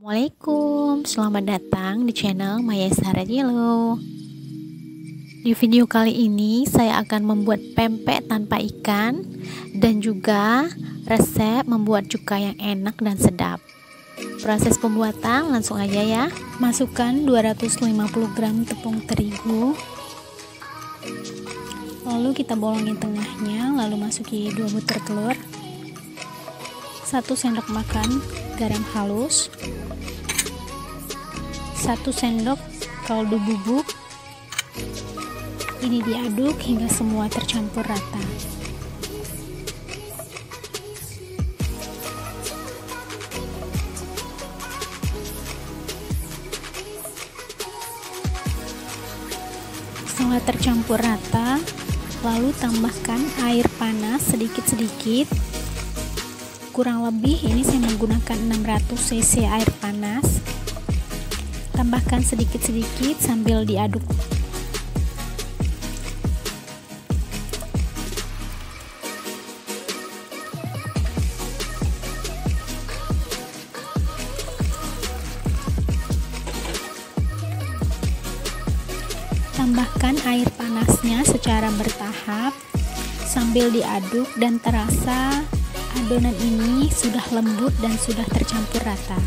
Assalamualaikum, selamat datang di channel Maya Sara Yellow. Di video kali ini saya akan membuat pempek tanpa ikan dan juga resep membuat cuka yang enak dan sedap. Proses pembuatan langsung aja ya. Masukkan 250 gram tepung terigu, lalu kita bolongin tengahnya, lalu masuki 2 butir telur, 1 sendok makan garam halus, 1 sendok kaldu bubuk. Ini diaduk hingga semua tercampur rata. Setelah tercampur rata, lalu tambahkan air panas sedikit-sedikit. Kurang lebih ini saya menggunakan 600 cc air panas. Tambahkan sedikit-sedikit sambil diaduk. Tambahkan air panasnya secara bertahap sambil diaduk dan terasa adonan ini sudah lembut dan sudah tercampur rata.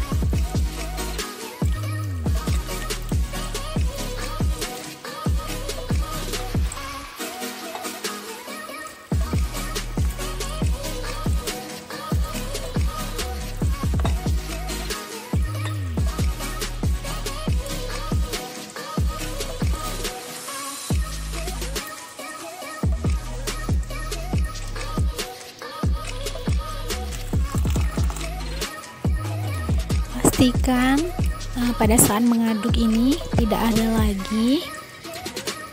Pastikan pada saat mengaduk ini tidak ada lagi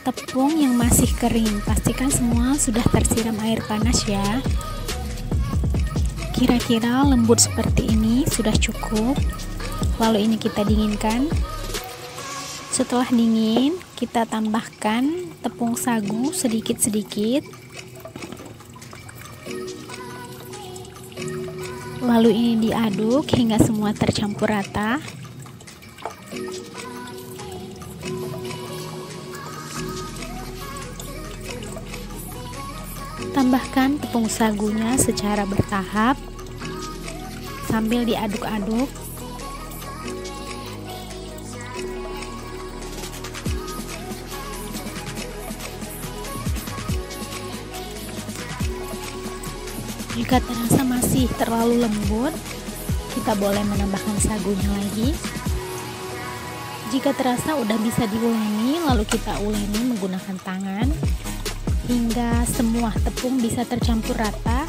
tepung yang masih kering. Pastikan semua sudah tersiram air panas ya. Kira-kira lembut seperti ini sudah cukup. Lalu ini kita dinginkan. Setelah dingin, kita tambahkan tepung sagu sedikit-sedikit. Lalu ini diaduk hingga semua tercampur rata. Tambahkan tepung sagunya secara bertahap sambil diaduk-aduk. Jika terasa masih terlalu lembut, kita boleh menambahkan sagunya lagi. Jika terasa udah bisa diuleni, lalu kita uleni menggunakan tangan hingga semua tepung bisa tercampur rata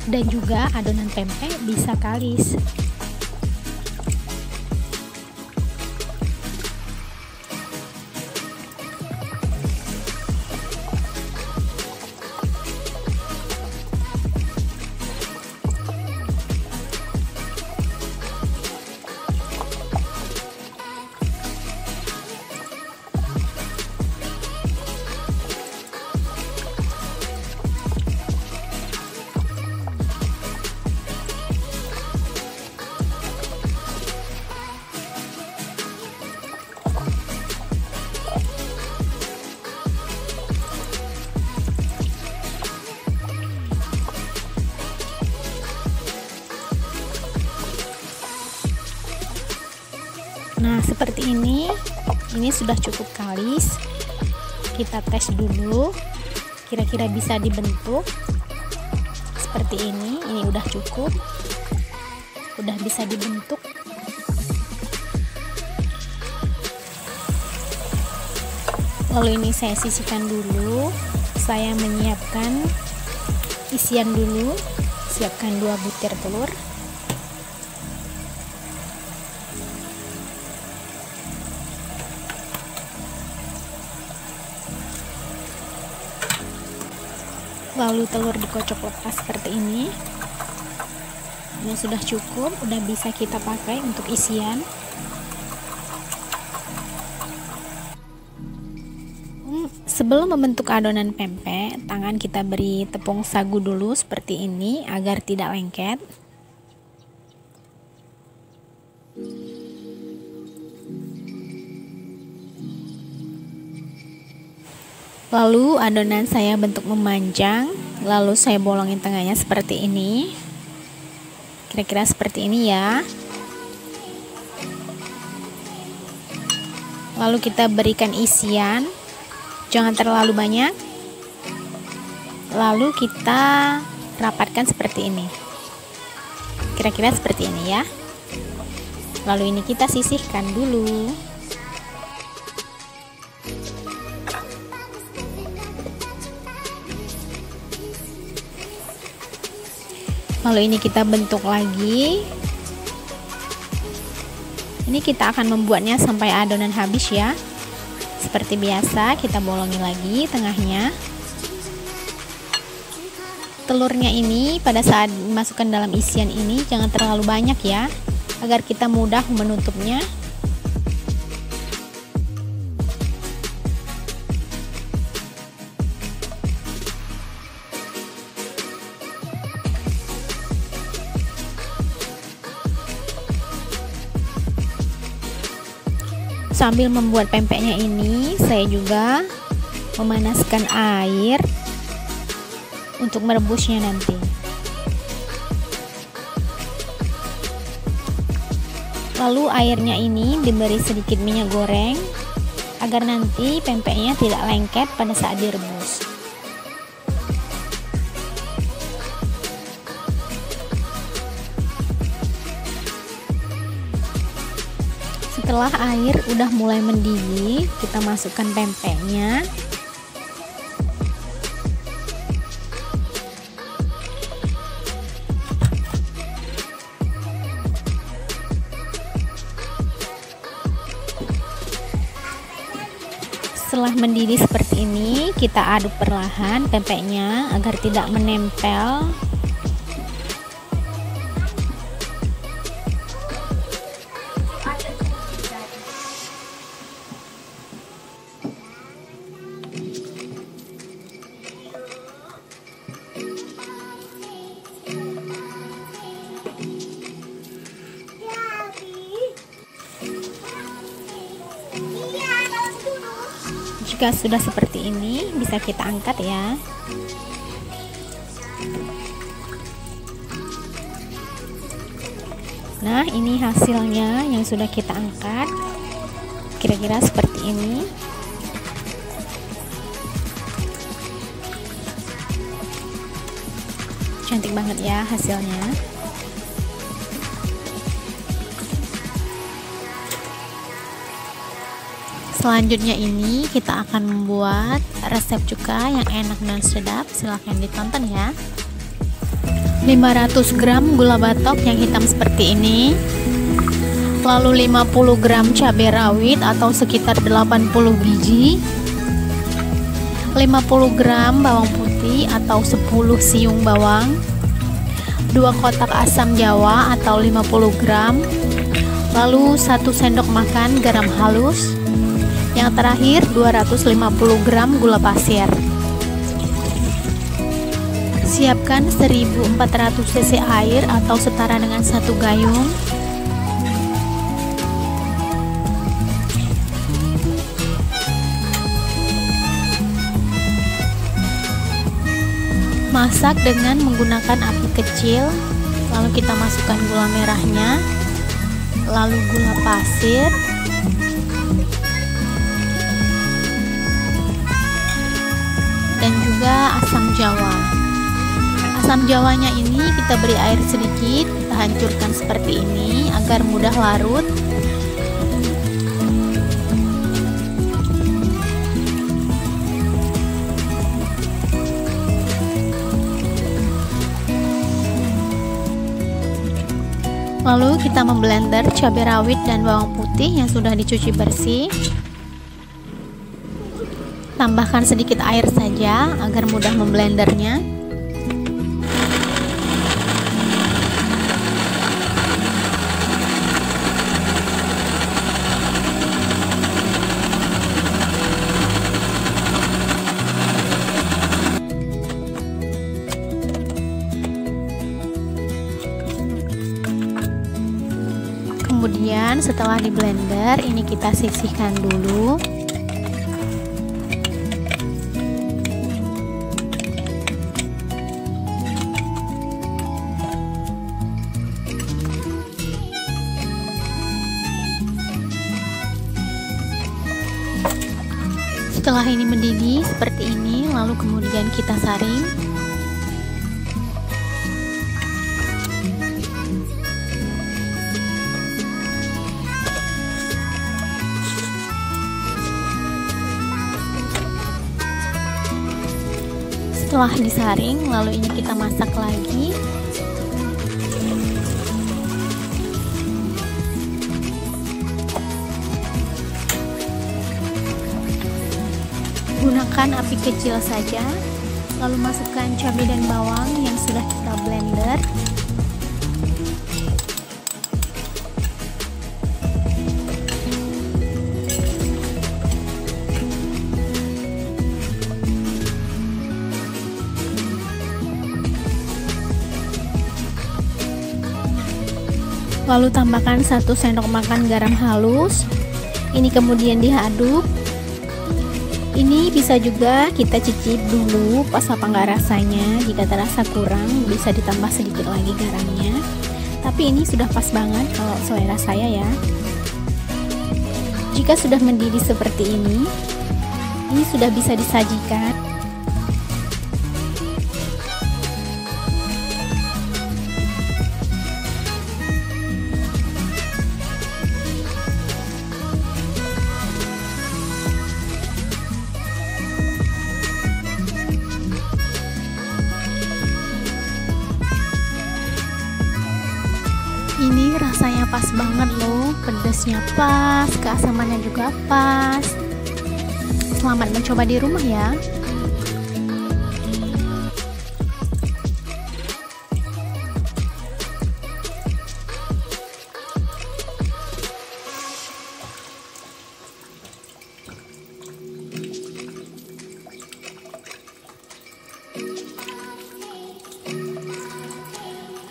dan juga adonan pempek bisa kalis. Nah, seperti ini sudah cukup kalis. Kita tes dulu, kira-kira bisa dibentuk seperti ini udah cukup, udah bisa dibentuk. Lalu ini saya sisihkan dulu. Saya menyiapkan isian dulu. Siapkan 2 butir telur, lalu telur dikocok lepas seperti ini. Ini sudah cukup, udah bisa kita pakai untuk isian. Sebelum membentuk adonan pempek, tangan kita beri tepung sagu dulu seperti ini agar tidak lengket. Lalu adonan saya bentuk memanjang, lalu saya bolongin tengahnya seperti ini. Kira-kira seperti ini ya. Lalu kita berikan isian, jangan terlalu banyak. Lalu kita rapatkan seperti ini. Kira-kira seperti ini ya. Lalu ini kita sisihkan dulu. Lalu ini kita bentuk lagi. Ini kita akan membuatnya sampai adonan habis ya. Seperti biasa kita bolongin lagi tengahnya. Telurnya ini pada saat dimasukkan dalam isian ini jangan terlalu banyak ya, agar kita mudah menutupnya. Sambil membuat pempeknya ini, saya juga memanaskan air untuk merebusnya nanti. Lalu airnya ini diberi sedikit minyak goreng agar nanti pempeknya tidak lengket pada saat direbus. Setelah air udah mulai mendidih, kita masukkan pempeknya. Setelah mendidih seperti ini, kita aduk perlahan pempeknya agar tidak menempel. Jika sudah seperti ini, bisa kita angkat ya. Nah, ini hasilnya yang sudah kita angkat. Kira-kira seperti ini. Cantik banget ya hasilnya. Selanjutnya ini kita akan membuat resep cuka yang enak dan sedap. Silahkan ditonton ya. 500 gram gula batok yang hitam seperti ini, lalu 50 gram cabai rawit atau sekitar 80 biji, 50 gram bawang putih atau 10 siung bawang, 2 kotak asam jawa atau 50 gram, lalu 1 sendok makan garam halus. Yang terakhir 250 gram gula pasir. Siapkan 1400 cc air atau setara dengan 1 gayung. Masak dengan menggunakan api kecil. Lalu kita masukkan gula merahnya, lalu gula pasir, dan juga asam jawa. Asam jawanya ini kita beri air sedikit, kita hancurkan seperti ini agar mudah larut. Lalu kita memblender cabai rawit dan bawang putih yang sudah dicuci bersih. Tambahkan sedikit air saja agar mudah memblendernya. Kemudian setelah di blender ini kita sisihkan dulu. Setelah ini mendidih seperti ini, lalu kemudian kita saring. Setelah disaring, lalu ini kita masak lagi. Gunakan api kecil saja, lalu masukkan cabai dan bawang yang sudah kita blender. Lalu tambahkan 1 sendok makan garam halus. Ini kemudian diaduk. Ini bisa juga kita cicip dulu pas apa nggak rasanya. Jika terasa kurang, bisa ditambah sedikit lagi garamnya. Tapi ini sudah pas banget kalau selera saya ya. Jika sudah mendidih seperti ini sudah bisa disajikan. Ini rasanya pas banget loh, pedasnya pas, keasamannya juga pas. Selamat mencoba di rumah ya.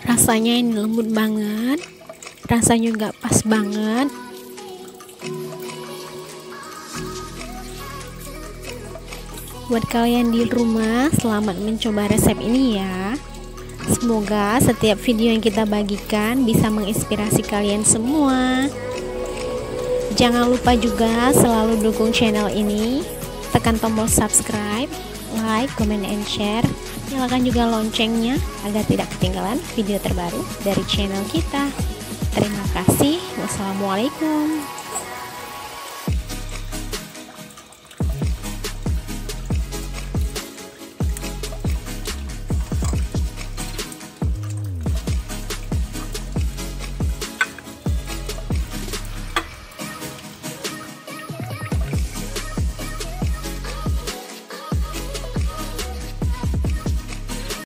Rasanya ini lembut banget, rasanya juga pas banget. Buat kalian di rumah, selamat mencoba resep ini ya. Semoga setiap video yang kita bagikan bisa menginspirasi kalian semua. Jangan lupa juga selalu dukung channel ini, tekan tombol subscribe, like, comment, and share. Nyalakan juga loncengnya agar tidak ketinggalan video terbaru dari channel kita. Terima kasih. Wassalamualaikum.